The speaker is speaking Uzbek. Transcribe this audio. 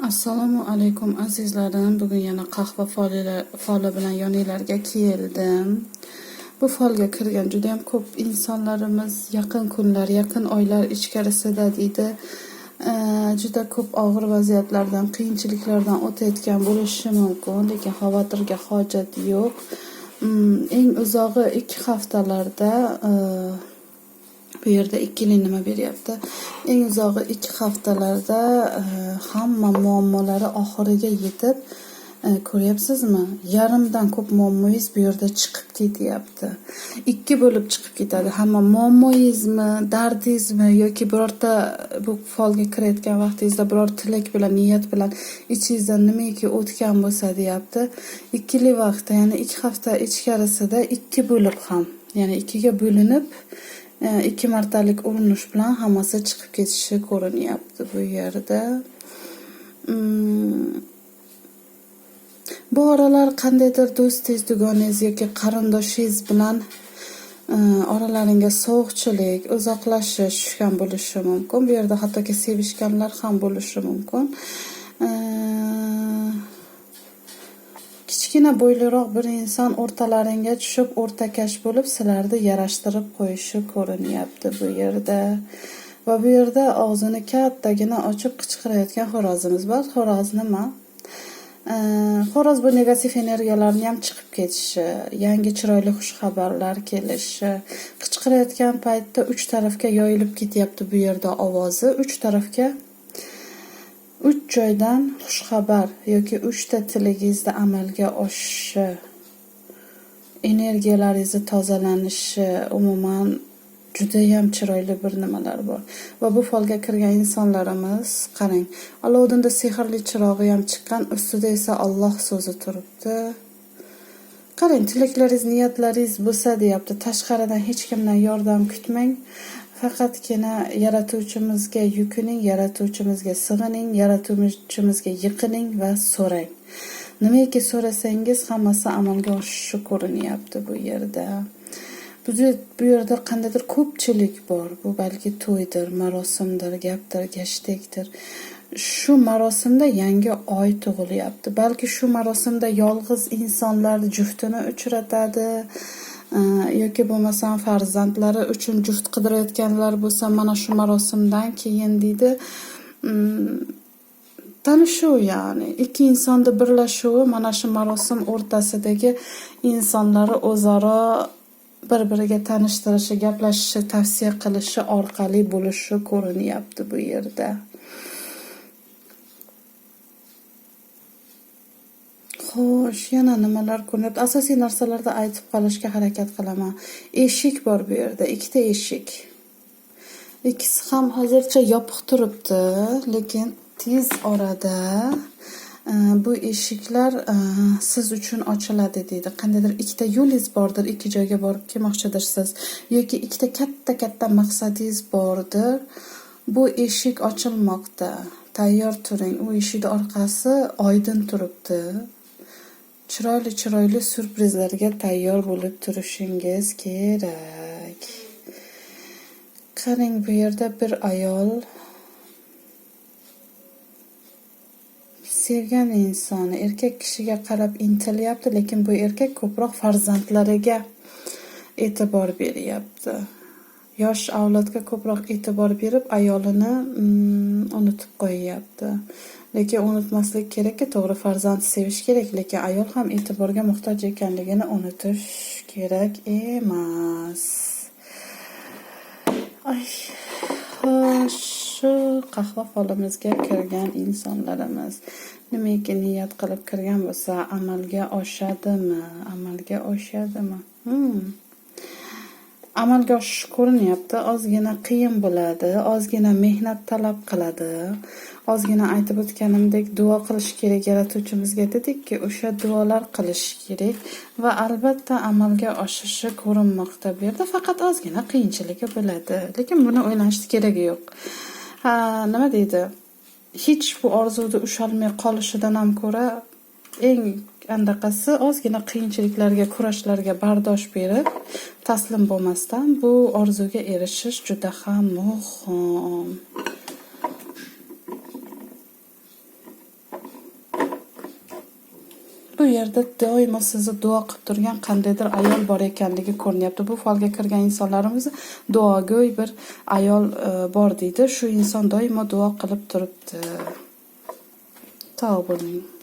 Assalomu alaykum azizlarim. Bugun yana qahva foli bilan yoninglarga keldim. Bu folga kirgan juda ham ko'p insonlarimiz yaqin kunlar, yaqin oylar ichkarisida deydi, juda ko'p og'ir vaziyatlardan, qiyinchiliklardan o'tayotgan bo'lishi mumkin, lekin xavotirga hojat yo'q. Eng uzog'i 2 haftalarda bu yerda ikkili nima beryapti? Eng uzog'i 2 haftalarda hamma muammolari oxiriga yetib, ko'ryapsizmi? Yarimdan ko'p muammoyingiz bu yerda chiqib ketyapti. 2 bo'lib chiqib ketadi. Hamma muammoyingizmi, dardingizmi yoki birorta bu folga kirayotgan vaqtingizda biror tilak bilan, niyat bilan ichingizdan nimaiki o'tgan bo'lsa deyapti. Ikkili vaqtda, ya'ni 2 hafta ichkarisida 2 bo'lib ham, ya'ni 2 ga bo'linib 2 martalik urinish bilan hammasi chiqib ketishi ko'rinyapti bu yerda. Bu oralar qandaydir do'stingiz, dugoningiz yoki qarindoshingiz bilan oralaringga sovuqchilik, uzoqlashish tushgan bo'lishi mumkin. Bu yerda hattoki sevishganlar ham bo'lishi mumkin. Kichkina bo'yliroq bir inson o'rtalaringga tushib, o'rtakash bo'lib, sizlarni yarashtirib qo'yishi ko'rinyapti bu yerda. Va bu yerda og'zini kattagina ochib qichqirayotgan xo'rozimiz bor. Xo'roz nima? Xo'roz bu negativ energiyalarni ham chiqib ketishi, yangi chiroyli xush xabarlar kelishi. Qichqirayotgan paytda 3 tarafga yoyilib ketyapti bu yerda ovozi. 3 tarafga 3 joydan xush xabar yoki 3 ta tilagingizni amalga oshishi, energiyalaringizni tozalanishi, umuman juda ham chiroyli bir nimalar bor. Va bu folga kirgan insonlarimiz, qarang, Aloudinda sehrli chirog'i ham chiqqan, ustida esa Alloh so'zi turibdi. Qarang, tilaklaringiz, niyatlaringiz bo'lsa deyapti, tashqaridan hech kimdan yordam kutmang. Faqatgina yaratuvchimizga yukining, yaratuvchimizga sig'ining, yaratuvchimizga yiqining va so'rang. Nimaiki so'rasangiz hammasi amalga oshishi ko'rinyapti bu yerda. Bu yerda qandaydir ko'pchilik bor. Bu balki to'ydir, marosimdir, gapdir, gashtakdir. Shu marosimda yangi oy tug'ilyapti. Balki shu marosimda yolg'iz insonlar juftini uchratadi. Yoki bo'lmasam farzandlari uchun juft qidirayotganlar bo'lsa, mana shu marosimdan keyin deydi, tanishuv, ya'ni 2 insonning birlashuvi mana shu marosim o'rtasidagi insonlari o'zaro bir-biriga tanishtirishi, gaplashishi, tavsiya qilishi orqali bo'lishi ko'rinyapti bu yerda. Xo'sh, yana nimalar ko'rinyapti? Asosiy narsalarda aytib qolishga harakat qilaman. Eshik bor bu yerda, 2 ta eshik. Ikkisi ham hozircha yopiq turibdi, lekin tez orada bu eshiklar siz uchun ochiladi deydi. Qandaydir 2 ta yo'lingiz bordir, 2 joyga borib kelmoqchidirsiz yoki 2 ta katta maqsadingiz bordir. Bu eshik ochilmoqda. Tayyor turing. U eshikning orqasi oydin turibdi. Chiroyli surprizlarga tayyor bo'lib turishingiz kerak. Qarang, bu yerda bir ayol sevgan insoni, erkak kishiga qarab intilyapti, lekin bu erkak ko'proq farzandlariga e'tibor beryapti. Yosh avlodga ko'proq e'tibor berib, ayolini unutib qo'yyapti. Lekin unutmaslik kerakki, to'g'ri, farzand sevish kerak, lekin ayol ham e'tiborga muhtoj ekanligini unutish kerak emas. Shu qahva folimizga kirgan insonlarimiz nimaiki niyat qilib kirgan bo'lsa, amalga oshadimi? Amalga oshishi ko'rinyapti. Ozgina qiyin bo'ladi, ozgina mehnat talab qiladi. Ozgina aytib o'tganimdek duo qilish kerak, yaratuvchimizga dedikki, o'sha duolar qilish kerak va albatta amalga oshishi ko'rinmoqda. Bu yerda faqat ozgina qiyinchiligi bo'ladi, lekin buni o'ylashning keragi yo'q. Nima deydi? Hech bu orzuda ushalmay qolishidan ham ko'ra eng andaqasi ozgina qiyinchiliklarga, kurashlarga bardosh berib, taslim bo'lmasdan bu orzuga erishish juda ham muhim. Bu yerda doimo sizni duo qilib turgan qandaydir ayol bor ekanligi ko'rinyapti. Bu folga kirgan insonlarimiz duogo'y bir ayol bor deydi. Shu inson doimo duo qilib turibdi. Sog' bo'ling.